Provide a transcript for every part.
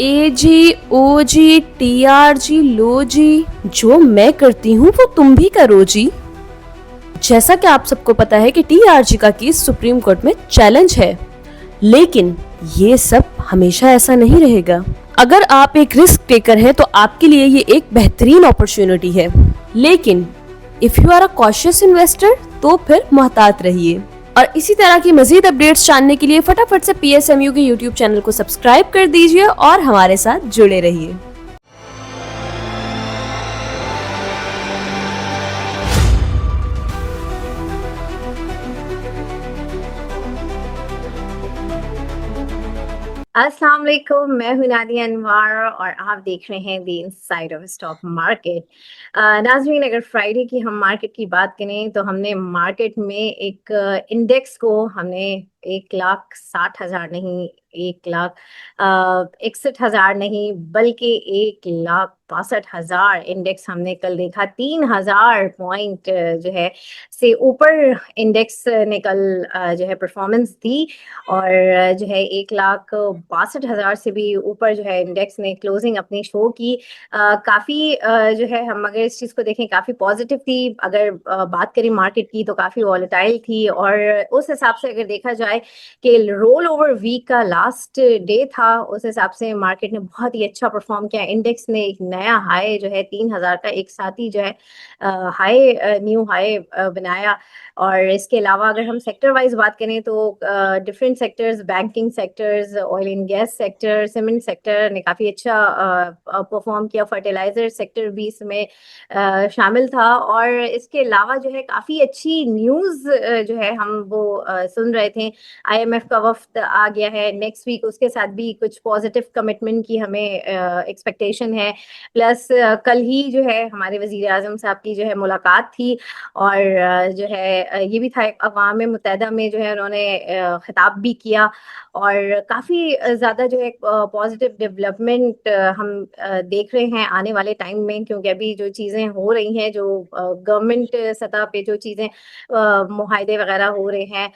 ए जी, ओ जी, T R G, लो जी, जो मैं करती हूँ वो तुम भी करो जी। जैसा कि आप सबको पता है कि टी आर जी का केस सुप्रीम कोर्ट में चैलेंज है, लेकिन ये सब हमेशा ऐसा नहीं रहेगा। अगर आप एक रिस्क टेकर हैं तो आपके लिए ये एक बेहतरीन अपॉर्चुनिटी है, लेकिन if you are a cautious investor तो फिर मुहतात रहिए। और इसी तरह की मजीद अपडेट्स जानने के लिए फटाफट से PSMU के YouTube चैनल को सब्सक्राइब कर दीजिए और हमारे साथ जुड़े रहिए। अस्सलाम वालेकुम, मैं हूं नादिया अनवर और आप देख रहे हैं the inside of stock market. नाज़रीन, अगर फ्राइडे की हम मार्केट की बात करें तो हमने मार्केट में एक इंडेक्स को हमने 1,60,000 नहीं, 1,61,000 नहीं, बल्कि 1,62,000 इंडेक्स हमने कल देखा। 3,000 पॉइंट जो है से ऊपर इंडेक्स ने कल जो है परफॉर्मेंस दी और जो है 1,62,000 से भी ऊपर जो है इंडेक्स ने क्लोजिंग अपनी शो की। काफ़ी जो है हम अगर इस चीज़ को देखें काफ़ी पॉजिटिव थी। अगर बात करें मार्केट की तो काफ़ी वॉलेटाइल थी और उस हिसाब से अगर देखा जाए कि रोल ओवर वीक का लास्ट डे था, उस हिसाब से मार्केट ने बहुत ही अच्छा परफॉर्म किया। इंडेक्स ने एक नया हाई जो है 3,000 का एक साथ ही जो है हाई न्यू हाई बनाया। और इसके अलावा अगर हम सेक्टर वाइज बात करें तो different sectors, banking sectors, oil and gas sector, cement sector ने काफ़ी अच्छा परफॉर्म किया। फर्टिलाइजर सेक्टर भी इसमें शामिल था और इसके अलावा जो है काफ़ी अच्छी न्यूज़ जो है हम वो सुन रहे थे। IMF का वफ्द आ गया है नेक्स्ट वीक, उसके साथ भी कुछ पॉजिटिव कमिटमेंट की हमें एक्सपेक्टेशन है। प्लस कल ही जो है हमारे वज़ीर आज़म साहब की जो है मुलाकात थी और जो है ये भी था अक़वाम मुत्तहिदा में जो है उन्होंने खिताब भी किया और काफ़ी ज़्यादा जो है पॉजिटिव डेवलपमेंट हम देख रहे हैं आने वाले टाइम में, क्योंकि अभी जो चीज़ें हो रही हैं, जो गवर्नमेंट सतह पे जो चीज़ें मुहाइदे वगैरह हो रहे हैं,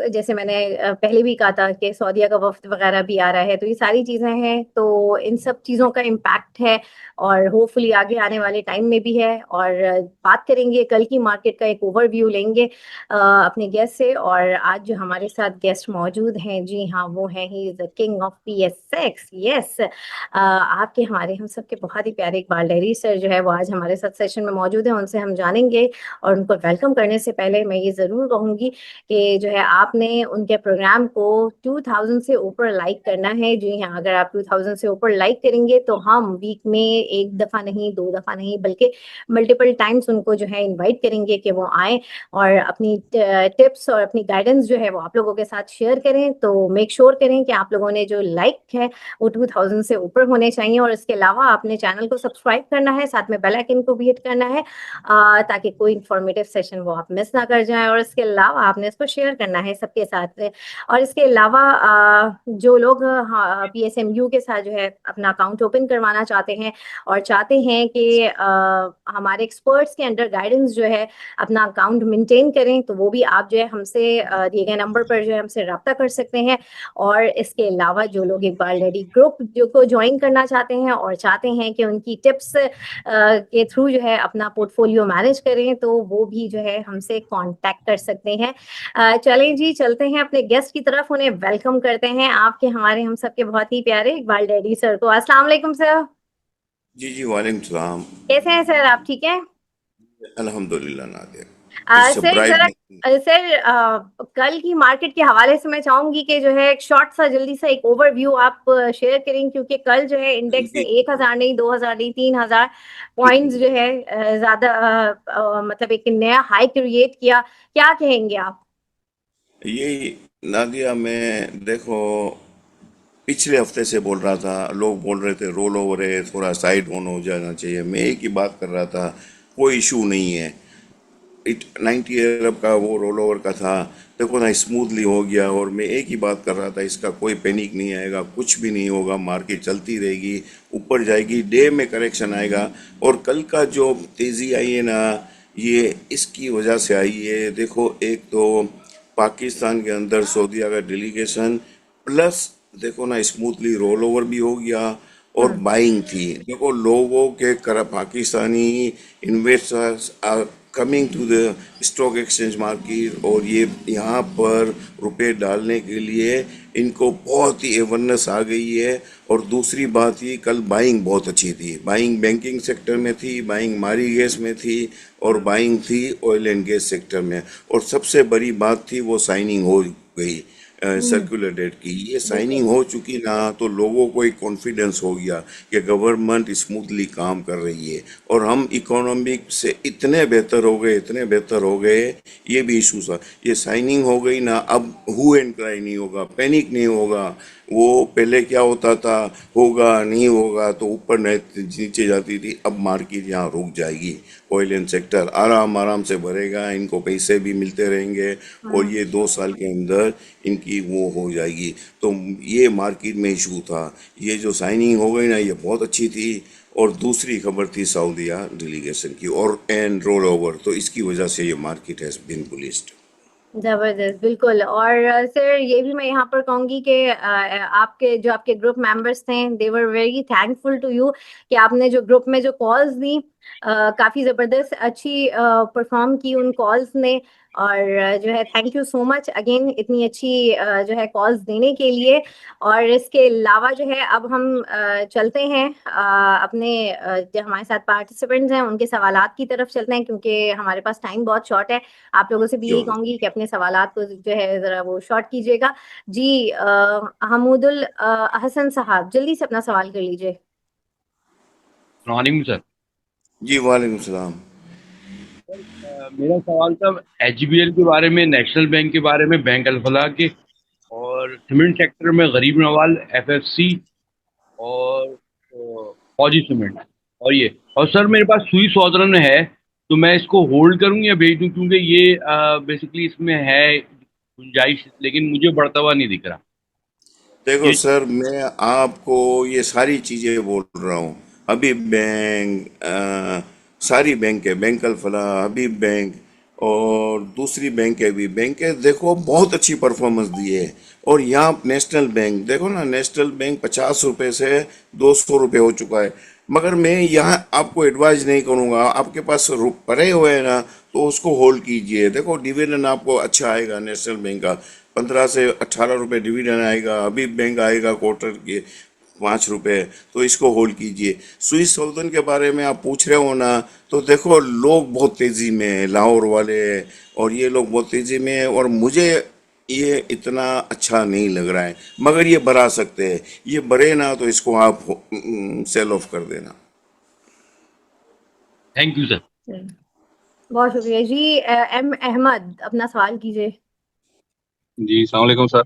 जैसे मैंने पहले भी कहा था कि सऊदीया का वफ्द वगैरह भी आ रहा है, तो ये सारी चीज़ें हैं, तो इन सब चीज़ों का इम्पैक्ट है और होपफुली आगे आने वाले टाइम में भी है। और बात करेंगे कल की मार्केट का, एक ओवरव्यू लेंगे अपने गेस्ट से। और आज जो हमारे साथ गेस्ट मौजूद हैं, जी हाँ, वो हैं he is the king of PSX। Yes, आपके हमारे हम सबके बहुत ही प्यारे इकबाल डायरी सर जो है वो आज हमारे साथ सेशन में मौजूद हैं, उनसे हम जानेंगे। और उनको वेलकम करने से पहले मैं ये ज़रूर कहूँगी कि जो है आपने उनके प्रोग्राम को 2000 से ऊपर लाइक करना है। जी हाँ, अगर आप 2000 से ऊपर लाइक करेंगे तो हम वीक में एक दफ़ा नहीं, दो दफ़ा नहीं, बल्कि मल्टीपल टाइम्स उनको जो है इनवाइट करेंगे कि वो आएँ और अपनी टिप्स और अपनी गाइडेंस जो है वो आप लोगों के साथ शेयर करें। तो मेक श्योर करें कि आप लोगों ने जो लाइक है वो 2000 से ऊपर होने चाहिए और इसके अलावा अपने चैनल को सब्सक्राइब करना है, साथ में बेल आइकन को भी हिट करना है ताकि कोई इंफॉर्मेटिव सेशन वो आप मिस ना कर जाएं। और इसके अलावा आपने इसको शेयर करना है सबके साथ। और इसके अलावा जो लोग PSMU के साथ जो है अपना अकाउंट ओपन करवाना चाहते हैं और चाहते हैं कि हमारे एक्सपर्ट्स के अंडर गाइडेंस जो है अपना अकाउंट मेंटेन करें, तो वो भी आप जो है हमसे दिए गए नंबर पर जो है हमसे रब्ता कर सकते हैं। और इसके अलावा जो लोग इकबाल डैडी ग्रुप जो को ज्वाइन करना चाहते हैं और चाहते हैं कि उनकी टिप्स के थ्रू जो है अपना पोर्टफोलियो मैनेज करें, तो वो भी जो है हमसे कांटेक्ट कर सकते हैं। चलें जी, चलते हैं अपने गेस्ट की तरफ, उन्हें वेलकम करते हैं, आपके हमारे हम सबके बहुत ही प्यारे इकबाल डैडी सर को। अस्सलाम वालेकुम सर। जी जी, वालेकुम सलाम। कैसे हैं सर, आप ठीक हैं? अल्हम्दुलिल्लाह Nadia. It's a sir bright जरा मॉर्निंग। सर कल की मार्केट के हवाले से मैं चाहूंगी कि जो है एक शॉर्ट सा जल्दी सा एक ओवरव्यू आप शेयर करें, क्योंकि कल जो है इंडेक्स ने 1,000 नहीं, 2,000 नहीं, 3,000 पॉइंट्स जो है ज्यादा मतलब एक नया हाई क्रिएट किया। क्या कहेंगे आप? ये नादिया, मैं देखो पिछले हफ्ते से बोल रहा था, लोग बोल रहे थे रोल ओवर है, थोड़ा साइड ऑन हो जाना चाहिए। मैं एक ही बात कर रहा था, कोई इशू नहीं है। 90 अरब का वो रोल ओवर का था, देखो ना स्मूथली हो गया। और मैं एक ही बात कर रहा था, इसका कोई पैनिक नहीं आएगा, कुछ भी नहीं होगा, मार्केट चलती रहेगी, ऊपर जाएगी, डे में करेक्शन आएगा। और कल का जो तेज़ी आई है ना, ये इसकी वजह से आई है। देखो, एक तो पाकिस्तान के अंदर सऊदीया का डेलीगेशन, प्लस देखो ना स्मूथली रोल ओवर भी हो गया और हम्म। बाइंग थी। देखो लोगों के कर Pakistani investors are coming to the stock exchange market, और ये यहाँ पर रुपए डालने के लिए इनको बहुत ही अवेयरनेस आ गई है। और दूसरी बात ये, कल बाइंग बहुत अच्छी थी, बाइंग बैंकिंग सेक्टर में थी, बाइंग मारी गैस में थी, और बाइंग थी ऑयल एंड गैस सेक्टर में। और सबसे बड़ी बात थी वो साइनिंग हो गई हम्म। सर्कुलर डेट की। ये बिल्कुल। साइनिंग हो चुकी ना, तो लोगों को एक कॉन्फिडेंस हो गया कि गवर्नमेंट स्मूथली काम कर रही है, और हम इकोनॉमिक से इतने बेहतर हो गए, इतने बेहतर हो गए। ये भी इशू था, ये साइनिंग हो गई ना, अब हु एंड क्राई नहीं होगा, पैनिक नहीं होगा। वो पहले क्या होता था, होगा नहीं होगा तो ऊपर नीचे जाती थी, अब मार्केट यहाँ रुक जाएगी। ऑयल एंड सेक्टर आराम आराम से भरेगा, इनको पैसे भी मिलते रहेंगे, और हम्म। ये 2 साल के अंदर इनकी वो हो जाएगी। तो ये मार्केट में इशू था। ये जो साइनिंग हो गई ना, ये बहुत अच्छी थी। और दूसरी खबर थी सऊदीया डेलीगेशन की और एंड रोल ओवर, तो इसकी वजह से ये मार्केट हैज बीन बुलिश्ड। जबरदस्त, बिल्कुल। और सर ये भी मैं यहाँ पर कहूंगी कि आपके जो आपके ग्रुप मेंबर्स थे, they were very thankful to you कि आपने जो ग्रुप में जो कॉल्स दी, काफी जबरदस्त अच्छी परफॉर्म की उन कॉल्स ने। और जो है thank you so much again इतनी अच्छी जो है कॉल्स देने के लिए। और इसके अलावा जो है अब हम चलते हैं अपने जो हमारे साथ पार्टिसिपेंट्स हैं उनके सवालात की तरफ चलते हैं, क्योंकि हमारे पास टाइम बहुत शॉर्ट है। आप लोगों से भी यही श्योर। कहूंगी कि अपने सवालात को जो है जरा वो शॉर्ट कीजिएगा। जी हमूदुल हसन साहब, जल्दी से अपना सवाल कर लीजिए। Morning sir. जी वालेकुम सलाम। मेरा सवाल था एचबीएल के बारे में, नेशनल बैंक के बारे में, बैंक अल-फलाह के, और सीमेंट सेक्टर में गरीब नवाज, एफएफसी, और फौजी सीमेंट, और ये। और सर मेरे पास सुई सौदरन है, तो मैं इसको होल्ड करूं या बेच दूं, क्योंकि ये बेसिकली इसमें है गुंजाइश, लेकिन मुझे बढ़ता हुआ नहीं दिख रहा देखो ये। सर, मैं आपको ये सारी चीजें बोल रहा हूँ। हबीब बैंक, सारी बैंक है, बैंक अल फलाह, हबीब बैंक, और दूसरी बैंक है भी बैंक है, देखो बहुत अच्छी परफॉर्मेंस दी है। और यहाँ नेशनल बैंक देखो ना, नेशनल बैंक 50 रुपए से 200 रुपए हो चुका है। मगर मैं यहाँ आपको एडवाइज नहीं करूँगा, आपके पास पड़े हुए हैं ना, तो उसको होल्ड कीजिए। देखो डिविडेंड आपको अच्छा आएगा नेशनल बैंक का, 15 से 18 रुपए डिविडेंड आएगा। अभी बैंक आएगा क्वार्टर के 5 रुपए, तो इसको होल्ड कीजिए। स्विस सोल्जन के बारे में आप पूछ रहे हो ना, तो देखो लोग बहुत तेजी में है, लाहौर वाले और ये लोग बहुत तेजी में है, और मुझे ये इतना अच्छा नहीं लग रहा है। मगर ये बढ़ा सकते हैं, ये बढ़े ना तो इसको आप सेल ऑफ कर देना। Thank you sir. बहुत शुक्रिया जी। एम अहमद, अपना सवाल कीजिए। जी सलाम वालेकुम सर।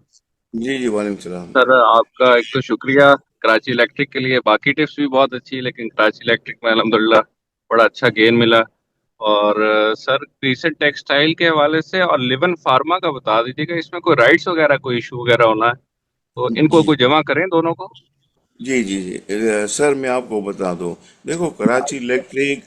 जी जी वालेकुम सलाम। सर आपका एक तो शुक्रिया कराची इलेक्ट्रिक के लिए, बाकी टिप्स भी बहुत अच्छी, लेकिन कराची इलेक्ट्रिक में अल्हम्दुलिल्लाह बड़ा अच्छा गेन मिला। और सर क्रिसेंट टेक्सटाइल के हवाले से और लिवन फार्मा का बता दीजिएगा, इसमें कोई राइट्स वगैरह कोई इशू वगैरह होना है तो इनको जी कोई जमा करें दोनों को। जी जी जी सर मैं आपको बता दूं, देखो कराची इलेक्ट्रिक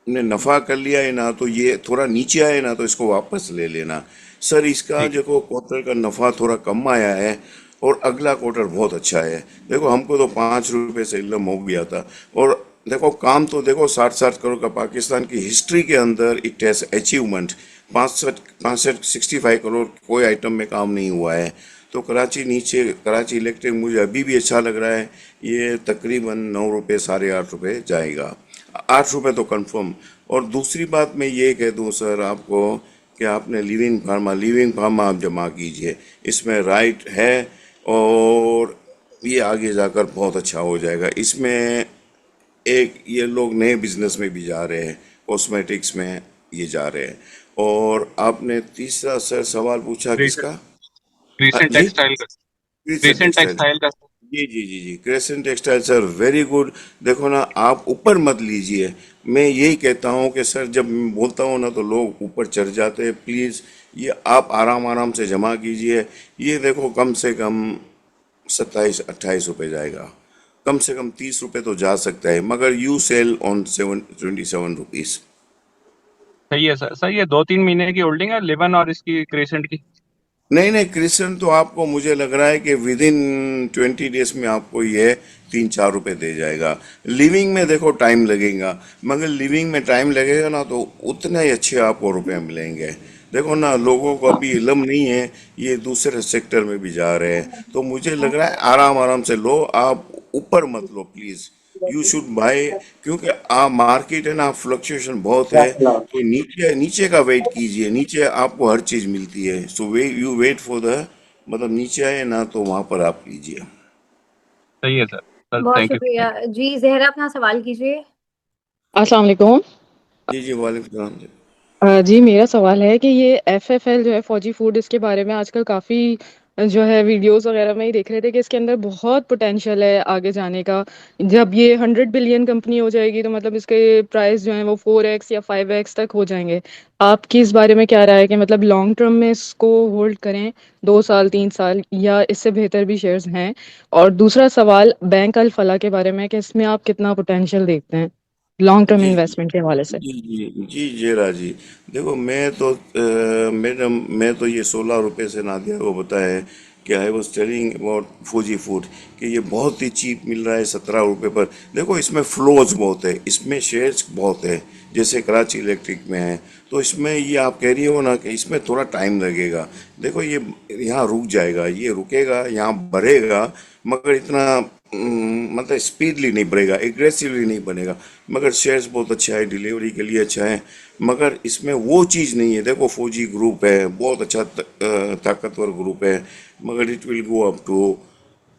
ने नफ़ा कर लिया है ना, तो ये थोड़ा नीचे आए ना, तो इसको वापस ले लेना। सर इसका ठीक है। देखो क्वार्टर का नफ़ा थोड़ा कम आया है, और अगला क्वार्टर बहुत अच्छा है। देखो हमको तो 5 रुपए से इल्लम हो गया था। और देखो काम तो देखो 60-60 करोड़ का पाकिस्तान की हिस्ट्री के अंदर इट हैज़ अचीवमेंट। 65 65 65 करोड़ कोई आइटम में काम नहीं हुआ है। तो कराची इलेक्ट्रिक मुझे अभी भी अच्छा लग रहा है। ये तकरीबन 9 रुपए, साढ़े 8 रुपए जाएगा, 8 रुपए तो कंफर्म। और दूसरी बात मैं ये कह दूं सर आपको, कि आपने लिविंग फार्मा आप जमा कीजिए, इसमें राइट है, और ये आगे जाकर बहुत अच्छा हो जाएगा। इसमें एक ये लोग नए बिजनेस में भी जा रहे हैं, कॉस्मेटिक्स में ये जा रहे हैं। और आपने तीसरा सर सवाल पूछा क्रिसेंट किसका? क्रिसेंट जी, टेक्सटाइल का। Crescent Crescent Textile. टेक्सटाइल का। जी जी जी जी, Crescent Textile sir very good. देखो ना, आप ऊपर मत लीजिए। मैं यही कहता हूँ कि सर जब मैं बोलता हूँ ना, तो लोग ऊपर चढ़ जाते हैं। प्लीज़ ये आप आराम आराम से जमा कीजिए। ये देखो कम से कम 27-28 रुपए जाएगा, कम से कम 30 रुपए तो जा सकता है, मगर यू सेल ऑन 27 रुपीज़। सही है सर। सर ये 2-3 महीने की होल्डिंग है लिवन और इसकी क्रिसेंट की। नहीं नहीं, क्रिस्टन तो आपको मुझे लग रहा है कि विद इन 20 डेज में आपको ये 3-4 रुपए दे जाएगा। लिविंग में देखो टाइम लगेगा, मगर लिविंग में टाइम लगेगा ना तो उतने ही अच्छे आपको रुपए मिलेंगे। देखो ना, लोगों को अभी इल्म नहीं है, ये दूसरे सेक्टर में भी जा रहे हैं, तो मुझे लग रहा है आराम आराम से लो, आप ऊपर मत लो प्लीज। यू शुड बाय, क्योंकि आप मार्केट है ना, फ्लक्चुएशन बहुत है, तो नीचे नीचे का वेट कीजिए, नीचे आपको हर चीज मिलती है। So you wait for the, मतलब नीचे आए ना तो वहां पर आप लीजिए। सही है सर। सर बहुत थैंक यू, शुक्रिया थैंक यू। जी। जहरा, अपना सवाल कीजिए। अस्सलाम वालेकुम। जी जी, वालेकुम सलाम जी। जी मेरा सवाल है कि ये एफएफएल जो है फौजी फूड, इसके बारे में आजकल काफ़ी जो है वीडियोस वगैरह में ही देख रहे थे कि इसके अंदर बहुत पोटेंशियल है आगे जाने का। जब ये 100 बिलियन कंपनी हो जाएगी तो मतलब इसके प्राइस जो है वो 4x या 5x तक हो जाएंगे। आपकी इस बारे में क्या राय है कि मतलब लॉन्ग टर्म में इसको होल्ड करें, 2 साल 3 साल, या इससे बेहतर भी शेयर्स हैं? और दूसरा सवाल बैंक अल फलाह के बारे में कि इसमें आप कितना पोटेंशियल देखते हैं लॉन्ग टर्म जी इन्वेस्टमेंट के हवाले से? जी जी जी जेरा जी, देखो मैं तो ये 16 रुपए से नादिया को बताया कि आई वॉज टेलिंग अबाउट फौजी फूड, कि ये बहुत ही चीप मिल रहा है 17 रुपए पर। देखो इसमें फ्लोज बहुत है, इसमें शेयर्स बहुत है, जैसे कराची इलेक्ट्रिक में है, तो इसमें ये आप कह रही हो ना कि इसमें थोड़ा टाइम लगेगा। देखो ये यहाँ रुक जाएगा, ये रुकेगा, यहाँ बढ़ेगा, मगर इतना मतलब स्पीडली नहीं बढ़ेगा, एग्रेसिवली नहीं बनेगा। मगर शेयर्स बहुत अच्छा है, डिलीवरी के लिए अच्छा है, मगर इसमें वो चीज़ नहीं है। देखो फौजी ग्रुप है, बहुत अच्छा ताकतवर ग्रुप है, मगर it will go up to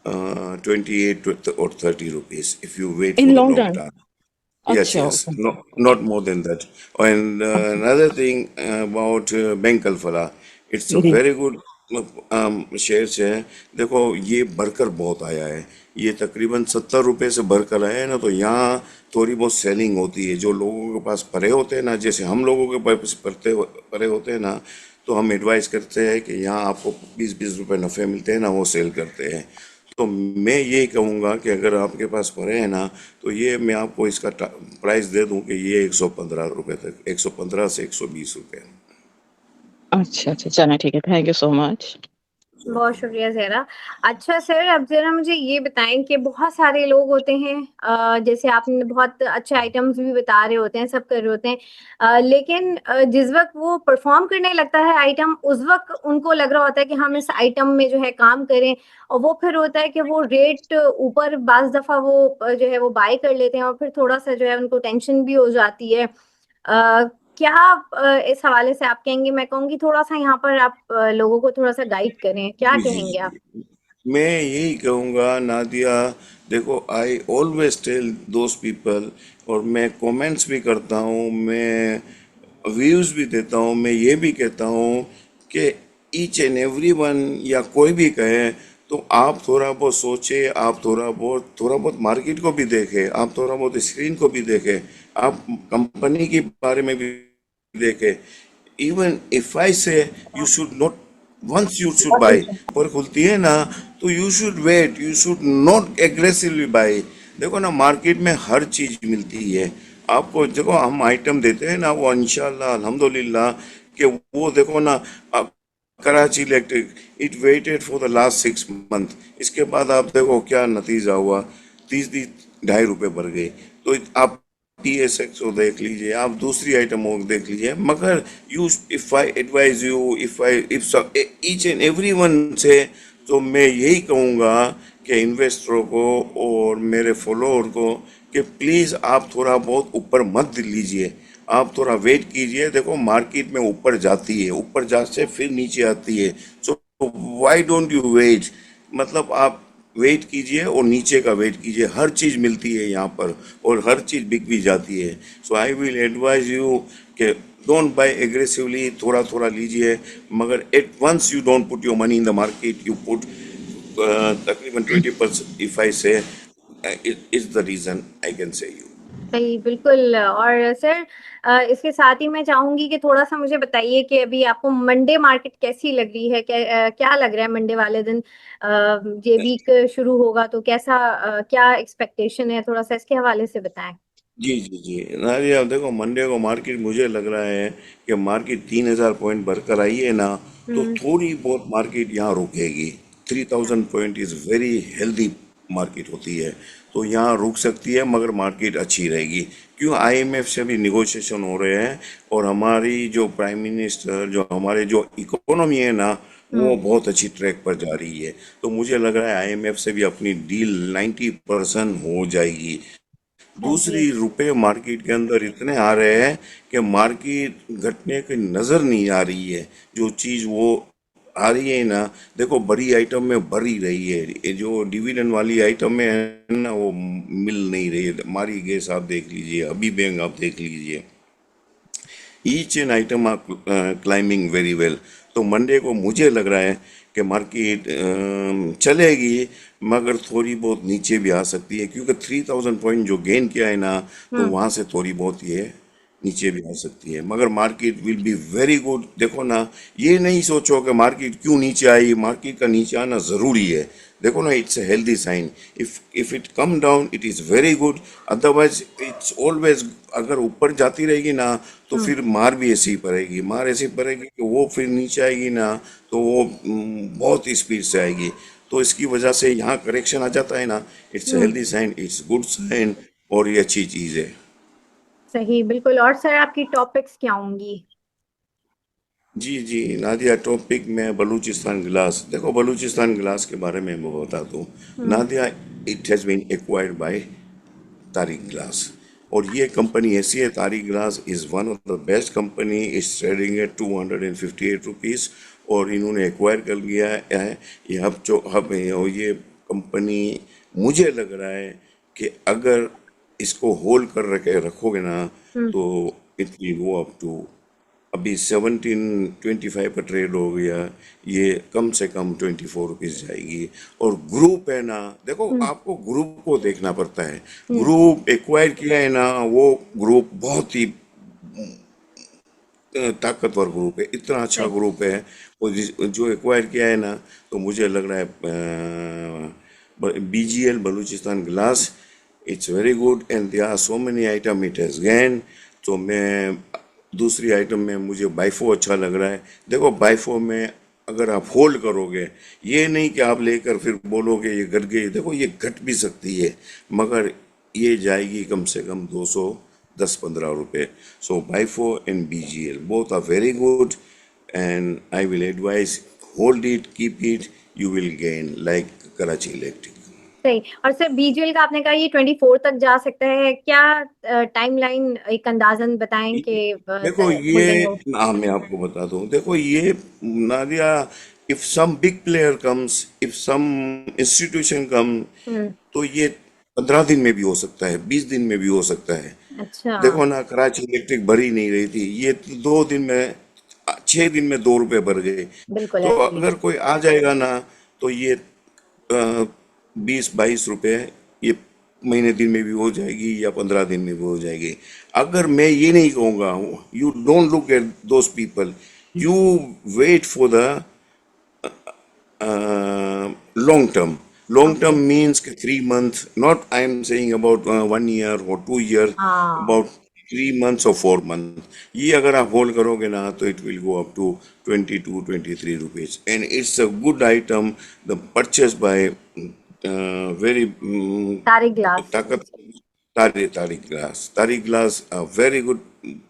28 or 30 rupees if you wait in for the long long term? term. Yes, अच्छा, yes, okay. no, not more than that. And अच्छा। another thing about Bank Alfala, it's a जी। very good shares है। देखो ये बढ़कर बहुत आया है, ये तकरीबन 70 रुपए से बढ़कर आया है ना, तो यहाँ थोड़ी बहुत सेलिंग होती है। जो लोगों के पास परे होते हैं ना, जैसे हम लोगों के पास परे होते हैं ना, तो हम एडवाइस करते हैं कि यहाँ आपको 20-20 रुपए नफ़े मिलते हैं ना, वो सेल करते हैं। तो मैं ये कहूँगा कि अगर आपके पास पड़े हैं ना, तो ये मैं आपको इसका प्राइस दे दूं कि ये 115 रुपए तक, 115 से 120 रुपए। अच्छा अच्छा, चलो ठीक है, थैंक यू सो मच। बहुत शुक्रिया ज़हरा। अच्छा सर, अब ज़रा मुझे ये बताएँ कि बहुत सारे लोग होते हैं, जैसे आपने बहुत अच्छे आइटम्स भी बता रहे होते हैं, सब कर रहे होते हैं, लेकिन जिस वक़्त वो परफ़ॉर्म करने लगता है आइटम, उस वक़्त उनको लग रहा होता है कि हम इस आइटम में जो है काम करें, और वो फिर होता है कि वो रेट ऊपर बाज़ दफ़ा वो जो है वो बाय कर लेते हैं, और फिर थोड़ा-सा जो है उनको टेंशन भी हो जाती है। क्या आप इस हवाले से आप कहेंगे? मैं कहूँगी थोड़ा-सा यहाँ पर आप लोगों को थोड़ा-सा गाइड करें, क्या जी जी कहेंगे आप? जी, मैं यही कहूँगा नादिया, देखो I always tell those people, और मैं कमेंट्स भी करता हूँ, मैं व्यूज़ भी देता हूँ, मैं ये भी कहता हूँ कि ईच एंड एवरी वन, या कोई भी कहे, तो आप थोड़ा बहुत सोचे, आप थोड़ा बहुत मार्केट को भी देखें, आप थोड़ा बहुत स्क्रीन को भी देखें, आप कंपनी के बारे में भी देखें। Even if I say you should not, once you should buy, पर खुलती है ना, तो you should wait, you should not aggressively buy. देखो ना, मार्केट में हर चीज मिलती है आपको। देखो हम आइटम देते हैं ना, वो इंशाल्लाह अल्हम्दुलिल्लाह कि वो देखो ना, Karachi electric, it waited for the last 6 month, इसके बाद आप देखो क्या नतीजा हुआ, 30-30 ढाई रुपए बढ़ गए। तो आप TSX को देख लीजिए, आप दूसरी आइटमों को देख लीजिए, मगर you, if I advise you, if each and every one से, तो मैं यही कहूँगा कि इन्वेस्टरों को और मेरे फॉलोअर को कि प्लीज़ आप थोड़ा बहुत ऊपर मत लीजिए, आप थोड़ा वेट कीजिए। देखो मार्केट में ऊपर जाती है, ऊपर जाते फिर नीचे आती है, so why don't you wait, मतलब आप वेट कीजिए और नीचे का वेट कीजिए, हर चीज़ मिलती है यहाँ पर, और हर चीज़ बिक भी जाती है। So I will advise you कि डोंट बाय एग्रेसिवली, थोड़ा थोड़ा लीजिए, मगर at once you don't put your money in the market, you put तकरीबन 20%, if I say is the reason I can say you. सही, बिल्कुल। और सर, इसके साथ ही मैं चाहूँगी कि थोड़ा-सा मुझे बताइए कि अभी आपको मंडे मार्केट कैसी लग रही है? क्या लग रहा है मंडे वाले दिन? ये वीक शुरू होगा तो कैसा, क्या एक्सपेक्टेशन है? थोड़ा-सा इसके हवाले से बताएँ। जी जी जी, नारिया देखो मंडे को मार्केट मुझे लग रहा है कि मार्केट 3,000 पॉइंट भरकर आई है ना, तो हम्म। थोड़ी बहुत मार्केट यहाँ रुकेगी। 3,000 point is very healthy market होती है, तो यहाँ रुक सकती है, मगर मार्केट अच्छी रहेगी। क्यों, आईएमएफ से भी निगोशिएशन हो रहे हैं, और हमारी जो प्राइम मिनिस्टर, जो हमारे जो इकोनॉमी है ना, वो हम्म। बहुत अच्छी ट्रैक पर जा रही है। तो मुझे लग रहा है आईएमएफ से भी अपनी डील 90% हो जाएगी। हाँ जी। दूसरी, रुपए मार्केट के अंदर इतने आ रहे हैं कि मार्केट घटने की नजर नहीं आ रही है। जो चीज वो आ रही है ना, देखो बड़ी आइटम में बढ़ ही रही है, ये जो डिविडेंड वाली आइटम में है ना, वो मिल नहीं रही है। हमारी गैस आप देख लीजिए, अभी बैंक आप देख लीजिए, each an item are climbing very well. तो मंडे को मुझे लग रहा है कि मार्केट चलेगी, मगर थोड़ी बहुत नीचे भी आ सकती है, क्योंकि 3,000 पॉइंट जो गेन किया है ना, तो हम्म। वहां से थोड़ी बहुत ये नीचे भी आ सकती है, मगर market will be very good. देखो ना, ये नहीं सोचो कि मार्केट क्यों नीचे आई, मार्केट का नीचे आना जरूरी है। देखो ना, it's a healthy sign. If it come down it is very good, otherwise it's always, अगर ऊपर जाती रहेगी ना, तो हम्म। फिर मार भी ऐसी ही पड़ेगी, मार ऐसी पड़ेगी कि वो फिर नीचे आएगी ना, तो वो बहुत स्पीड से आएगी। तो इसकी वजह से यहाँ करेक्शन आ जाता है ना, it's a hmm. Healthy sign, it's good sign, और ये अच्छी चीज है। सही, बिल्कुल। और सर आपकी टॉपिक्स क्या होंगी? जी जी नादिया, टॉपिक में बलूचिस्तान गिलास। देखो बलूचिस्तान गिलास के बारे में मैं बता दूँ हम्म। Nadia, it has been acquired by Tariq Glass. और ये कंपनी ऐसी है, Tariq Glass is one of the best company, is trading at 258 rupees, और इन्होंने एक्वायर कर लिया है। ये हब जो हब है, और ये कंपनी मुझे लग रहा है कि अगर इसको होल्ड कर रखे रखोगे ना, हम्म। तो it will go up to, अभी 1725 का ट्रेड हो गया, ये कम से कम 24 रुपीज जाएगी। और ग्रुप है ना, देखो हम्म। आपको ग्रुप को देखना पड़ता है। हम्म। ग्रुप एक्वायर किया है ना, वो ग्रुप बहुत ही ताकतवर ग्रुप है, इतना अच्छा सही। ग्रुप है। वो जो एक्वायर किया है ना, तो मुझे लग रहा है BGL, Baluchistan glass, it's very good, and there are so many item it has gain. तो मैं दूसरी आइटम में मुझे बाइफो अच्छा लग रहा है। देखो बाइफो में अगर आप होल्ड करोगे, ये नहीं कि आप लेकर फिर बोलोगे ये घट गई, देखो ये घट भी सकती है, मगर ये जाएगी कम से कम 210-15 रुपए। So Byco and BGL both are very good, and I will advise hold it, keep it, you will gain like Karachi electric. सही। और सर बीजीएल का आपने कहा ये 24 तक जा सकता है क्या? टाइमलाइन एक अंदाजन बताएं कि देखो ये, होल्डिंग हो। हाँ मैं आपको बता दूं, देखो ये Nadia, if some big player comes, if some institution come, hmm. तो ये 15 दिन में भी हो सकता है, 20 दिन में भी हो सकता है। अच्छा। देखो ना, कराची इलेक्ट्रिक भर ही नहीं रही थी, ये 2 दिन में, 6 दिन में 2 रुपए भर गए। बिल्कुल तो अगर एब्सोल्युटली। कोई आ जाएगा ना, तो ये 20-22 रुपए, ये महीने दिन में भी हो जाएगी या 15 दिन में भी हो जाएगी। अगर मैं ये नहीं कहूँगा, you don't look at those people, you wait for the long term. Long okay. term means 3 months, not I am saying about 1 year or 2 year, हाँ। about 3 months or 4 months. ये अगर आप होल्ड करोगे ना, तो it will go up to 22-23 rupees, and it's a good item, the purchase by very Tariq Glass. ताकत, Tariq Glass very good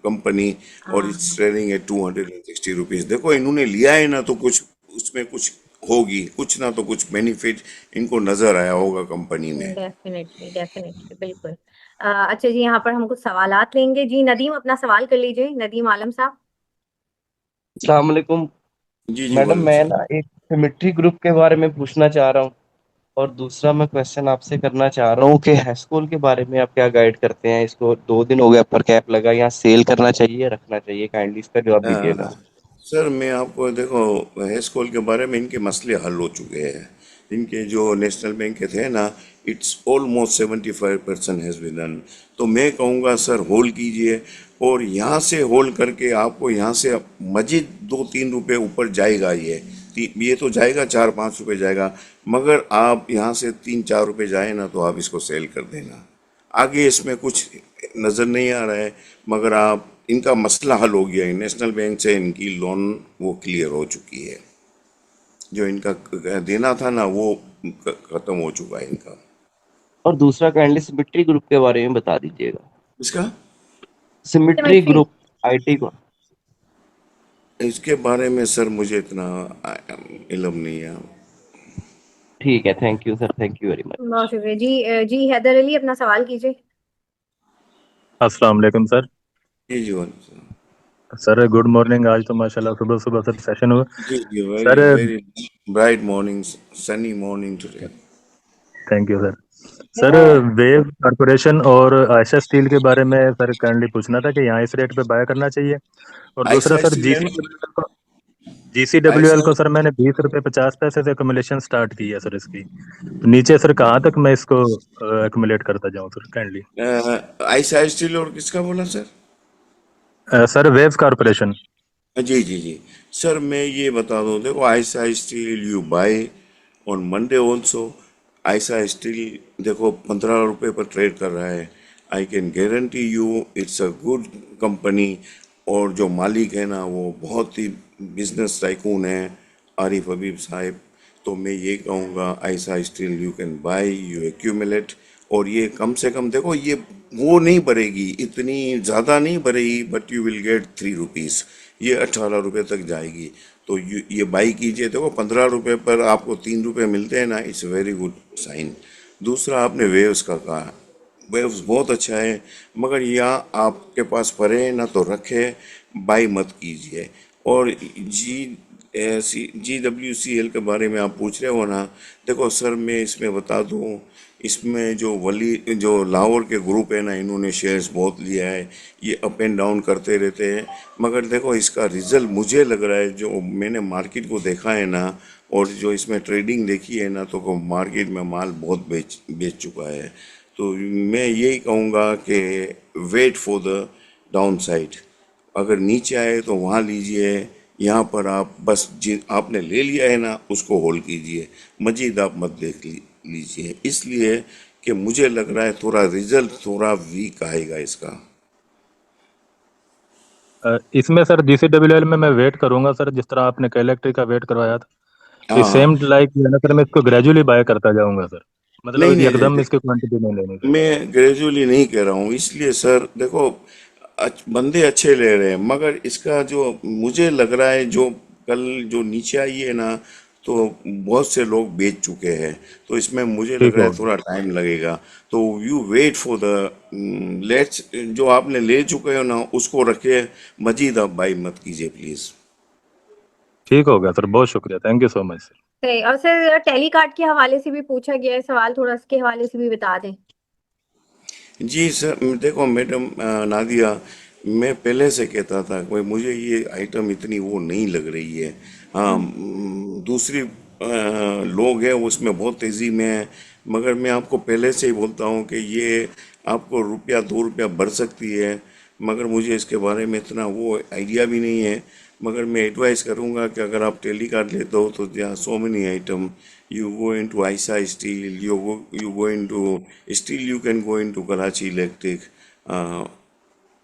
company, और it's हाँ। Trading at 260 rupees. देखो इन्होंने लिया है ना, तो कुछ उसमें कुछ होगी, कुछ ना तो कुछ बेनिफिट इनको नजर आया होगा कंपनी में। डेफिनेटली डेफिनेटली, बिल्कुल। अच्छा जी, यहाँ पर हम कुछ सवालात लेंगे। जी नदीम, अपना सवाल कर लीजिए, नदीम आलम साहब। अस्सलाम वालेकुम जी जी, मैडम। वालेकुम मैं सलाम। ना एक सिमेट्री ग्रुप के बारे में पूछना चाह रहा हूँ, और दूसरा मैं क्वेश्चन आपसे करना चाह रहा हूँ कि हैस्कोल के बारे में आप क्या गाइड करते हैं। इसको 2 दिन हो गए अपर कैप लगा, यहाँ सेल करना चाहिए रखना चाहिए, काइंडली इसका जवाब दीजिएगा। सर मैं आपको, देखो हेस कॉल के बारे में इनके मसले हल हो चुके हैं। इनके जो नेशनल बैंक के थे ना, it's almost 75% has been done. तो मैं कहूँगा सर होल्ड कीजिए, और यहाँ से होल्ड करके आपको यहाँ से मजीद 2-3 रुपए ऊपर जाएगा ये तो जाएगा, 4-5 रुपए जाएगा, मगर आप यहाँ से 3-4 रुपए जाए ना, तो आप इसको सेल कर देना। आगे इसमें कुछ नजर नहीं आ रहा है, मगर आप इनका मसला हल हो गया है। नेशनल बैंक से इनकी लोन वो क्लियर हो चुकी है, जो इनका देना था ना वो खत्म हो चुका है इनका। और दूसरा काइंडली सिमेट्री ग्रुप के बारे में बता दीजिएगा। इसका सिमेट्री सिमेट्री। ग्रुप आईटी को। इसके बारे में सर मुझे इतना इल्म नहीं है। ठीक है, thank you sir, thank you very much. बहुत शुक्रिया जी। जी हैदर अली, अपना सवाल कीजिए। अस्सलाम वालेकुम सर। जी जी सर गुड मॉर्निंग। आज तो माशाल्लाह सुबह सुबह सर सेशन हुआ। जी जी, sir very very bright morning, sunny morning today. Thank you sir. Sir Wave Corporation और आयशा स्टील के बारे में सर काइंडली पूछना था कि यहाँ इस रेट पे बाय करना चाहिए। और दूसरा आइसा सर स्टील है ना, जीसीडब्ल्यूएल आइसा को सर मैंने 20 रुपये 50 पैसे से एक्यूमुलेशन स्टार्ट की है सर इसकी। तो नीचे सर कहाँ तक मैं इसको एक्यूमुलेट करता जाऊँ सर काइंडली। आइसा स्टील और किसका बोला सर? Sir Wave Corporation. जी जी जी सर, मैं ये बता दूं, देखो Aisha Steel you buy on Monday also. Aisha Steel देखो 15 रुपए पर ट्रेड कर रहा है। I can guarantee you it's a good company. और जो मालिक है ना वो बहुत ही बिजनेस टाइकून है, आरिफ हबीब साहब। तो मैं ये कहूँगा Aisha Steel you can buy, you accumulate. और ये कम से कम देखो, ये वो नहीं बढ़ेगी, इतनी ज़्यादा नहीं बढ़ेगी, but you will get 3 rupees. ये 18 रुपये तक जाएगी। तो ये बाई कीजिए। देखो 15 रुपये पर आपको 3 रुपये मिलते हैं ना, इट्स वेरी गुड साइन। दूसरा आपने वेव्स का कहा, वेव्स बहुत अच्छा है, मगर यहाँ आपके पास पड़े ना तो रखे, बाई मत कीजिए। और GWCL के बारे में आप पूछ रहे हो ना, देखो सर मैं इसमें बता दूं, इसमें जो लाहौर के ग्रुप है ना, इन्होंने शेयर्स बहुत लिया है। ये अप एंड डाउन करते रहते हैं, मगर देखो इसका रिजल्ट मुझे लग रहा है, जो मैंने मार्केट को देखा है ना और जो इसमें ट्रेडिंग देखी है ना, तो मार्केट में माल बहुत बेच चुका है। तो मैं यही कहूँगा कि wait for the down side. अगर नीचे आए तो वहाँ लीजिए, यहाँ पर आप बस आपने ले लिया है ना उसको होल्ड कीजिए, मजीद आप मत लीजिए। इसलिए कि मुझे लग रहा है थोड़ा रिजल्ट थोड़ा वीक आएगा इसका। इसमें सर जीसीडब्ल्यूएल में मैं वेट करूंगा सर, जिस तरह आपने इलेक्ट्रिक का वेट करवाया था। तो हाँ, सेम लाइक सर मैं इसको ग्रेजुअली बाय करता जाऊंगा सर, नहीं मतलब नहीं नहीं एकदम नहीं, इसकी क्वांटिटी नहीं लेनी सर। मैं ग्रेजुअली नहीं कह रहा हूँ। इसलिए सर देखो, बंदे अच्छे ले रहे हैं, मगर इसका जो मुझे लग रहा है, जो कल जो नीचे आई है ना, तो बहुत से लोग बेच चुके हैं। तो इसमें मुझे लग ठीक रहा हो है गया। थोड़ा टाइम लगेगा। तो you wait for the let's, जो आपने ले चुके हो ना उसको रखे, मजीद आप बाई मत कीजिए प्लीज। ठीक हो गया सर, बहुत शुक्रिया, thank you so much sir. सही। और सर टेलीकार्ड के हवाले से भी पूछा गया है सवाल, थोड़ा इसके हवाले से भी बता दें। जी सर, देखो मैडम नादिया, मैं पहले से कहता था कि मुझे ये आइटम इतनी वो नहीं लग रही है। हाँ, दूसरी लोग हैं उसमें बहुत तेज़ी में है, मगर मैं आपको पहले से ही बोलता हूँ कि ये आपको ₹1-2 बढ़ सकती है, मगर मुझे इसके बारे में इतना वो आइडिया भी नहीं है। मगर मैं एडवाइस करूँगा कि अगर आप टेली कार्ड लेते हो तो there are so many item. You go into Aisa Steel, you go into Steel, you can go into Karachi Electric,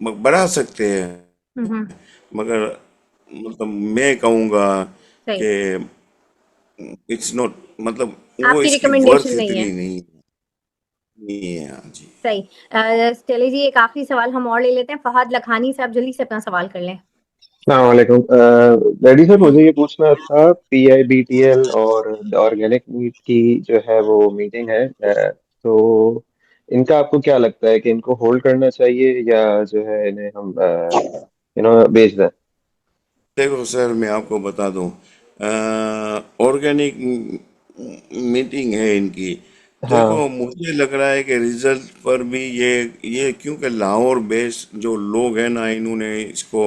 बढ़ा सकते हैं। हम्म। मगर मतलब मैं कहूँगा सही। कि इट्स नॉट, मतलब वो आपकी इसकी वर्थ रिकमेंडेशन नहीं है। इतनी नहीं है। हाँ जी। सही। चलिए जी, एक आखिरी सवाल हम और ले लेते हैं। फहद लखानी साहब, जल्दी से अपना सवाल कर लें। अस्सलामुअलैकुम रेडी सर, मुझे ये पूछना था PIBTL और ऑर्गेनिक मीट की जो है वो मीटिंग है, तो इनका आपको क्या लगता है कि इनको होल्ड करना चाहिए या जो है इन्हें हम बेच दें? देखो सर मैं आपको बता दूं, ऑर्गेनिक मीटिंग है इनकी। हाँ, देखो मुझे लग रहा है कि रिजल्ट पर भी ये क्योंकि लाहौर बेस्ड जो लोग हैं ना, इन्होंने इसको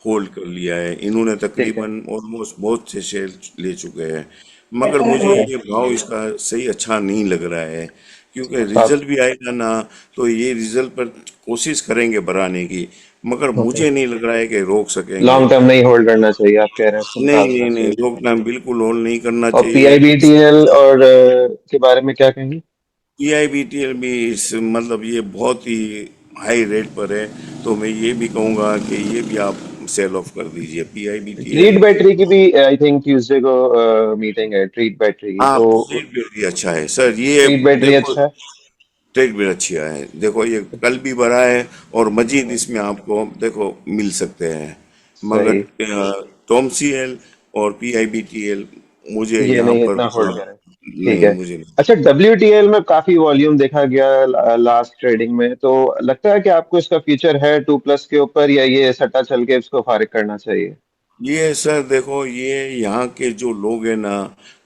होल्ड कर लिया है। इन्होंने ठीक है। तकरीबन ऑलमोस्ट बहुत से शेयर ले चुके हैं, मगर मुझे ये भाव इसका सही अच्छा नहीं लग रहा है। क्योंकि आप रिजल्ट भी आएगा ना, तो ये रिजल्ट पर कोशिश करेंगे बढ़ाने की, मगर ओके, मुझे नहीं लग रहा है कि रोक सकेंगे। लॉन्ग टर्म नहीं होल्ड करना चाहिए, आप कह रहे हैं नहीं संभालना नहीं नहीं, चाहिए। रोकना बिल्कुल होल्ड नहीं करना और चाहिए। PIBTL और के बारे में क्या कहेंगे? PIBTL भी मतलब ये बहुत ही हाई रेट पर है, तो मैं ये भी कहूँगा कि ये भी आप सेल ऑफ कर दीजिए ट्रीट PIBTL। बैटरी की भी आई थिंक ट्यूसडे को मीटिंग है, ट्रीट बैटरी की, हाँ, तो ट्रेड भी अच्छा है सर, ये ट्रीट बैटरी देखो, अच्छा है। ट्रेड भी अच्छा है, देखो ये कल भी बढ़ा है और मजीद इसमें आपको देखो मिल सकते हैं, मगर सही। टॉमसीएल और PIBTL मुझे ये यहाँ नहीं, पर इतना होल्ड करें। ठीक नहीं, है। मुझे नहीं। अच्छा, WTL में काफी वॉल्यूम देखा गया लास्ट ट्रेडिंग में, तो लगता है कि आपको इसका फ्यूचर है 2+ के ऊपर, या ये सट्टा चल के इसको फारिग करना चाहिए? ये सर देखो, ये यहाँ के जो लोग हैं ना,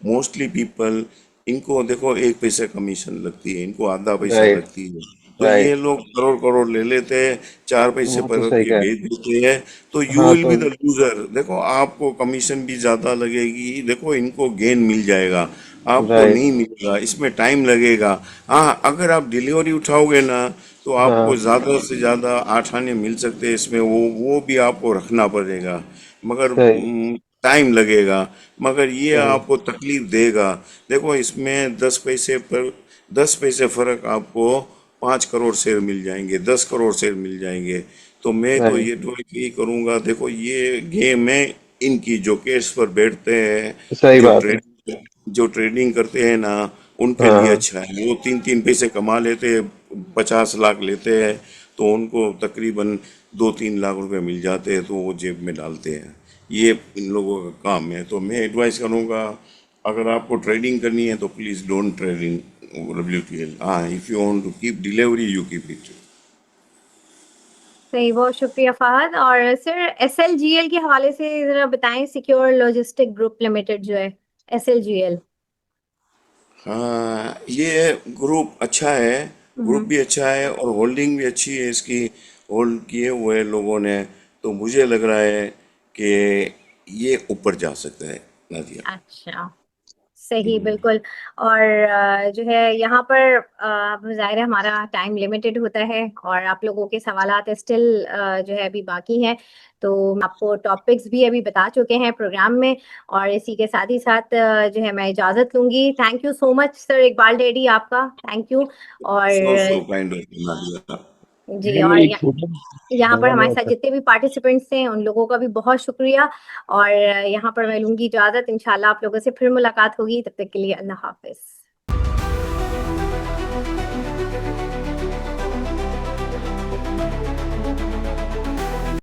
मोस्टली पीपल, इनको देखो 1 पैसा कमीशन लगती है, इनको आधा पैसा राइट। लगती है, तो ये राइट। लोग करोड़ करोड़ ले लेते हैं, 4 पैसे वो तो पर सही ये कह बेच देते हैं, तो रहे। यू हाँ विल तो बी द लूजर। देखो आपको कमीशन भी ज्यादा लगेगी, देखो इनको गेन मिल जाएगा, आपको राइट। नहीं मिलेगा, इसमें टाइम लगेगा। हाँ, अगर आप डिलीवरी उठाओगे ना, तो आपको हाँ। ज्यादा से ज्यादा 8 आने मिल सकते हैं इसमें, वो भी आपको रखना पड़ेगा, मगर सही। टाइम लगेगा, मगर ये सही। आपको तकलीफ देगा। देखो इसमें 10 पैसे फर्क आपको 5 करोड़ शेयर मिल जाएंगे, 10 करोड़ शेयर मिल जाएंगे। तो मैं तो राइट। ये एडवाइस यही करूंगा, देखो ये गेम है इनकी, जो केस पर बैठते हैं, सही जो बात है। ट्रेड जो ट्रेडिंग करते हैं ना, उनके लिए हाँ। अच्छा है। वो 3-3 पैसे कमा लेते हैं, 50 लाख लेते हैं, तो उनको तकरीबन 2-3 लाख रुपए मिल जाते हैं, तो वो जेब में डालते हैं। ये इन लोगों का काम है। तो मैं एडवाइस करूंगा, अगर आपको ट्रेडिंग करनी है तो प्लीज डोंट ट्रेडिंग WTL। हाँ, if you want to keep delivery you keep it. सही, बहुत शुक्रिया फहद। और सर SLGL के हवाले से जरा बताएं, सिक्योर लॉजिस्टिक ग्रुप लिमिटेड जो है SLGL। हाँ, ये ग्रुप अच्छा है, ग्रुप भी अच्छा है और होल्डिंग भी अच्छी है इसकी, होल्ड किए हुए लोगों ने, तो मुझे लग रहा है कि ये ऊपर जा सकता है नादिया। अच्छा, सही, बिल्कुल। और जो है यहाँ पर ज़ाहिर है हमारा टाइम लिमिटेड होता है और आप लोगों के सवालात स्टिल जो है अभी बाकी हैं, तो आपको टॉपिक्स भी अभी बता चुके हैं प्रोग्राम में। और इसी के साथ ही साथ जो है मैं इजाज़त लूंगी। Thank you so much sir, Iqbal daddy आपका थैंक यू। और सो काइंड ऑफ नादिया। जी, मैं और एक छोटा यहाँ पर हमारे सवाल साथ था। जितने भी पार्टिसिपेंट्स हैं उन लोगों का भी बहुत शुक्रिया। और यहाँ पर मैं लूंगी इजाज़त, इंशाल्लाह आप लोगों से फिर मुलाकात होगी, तब तक के लिए अल्लाह हाफिज।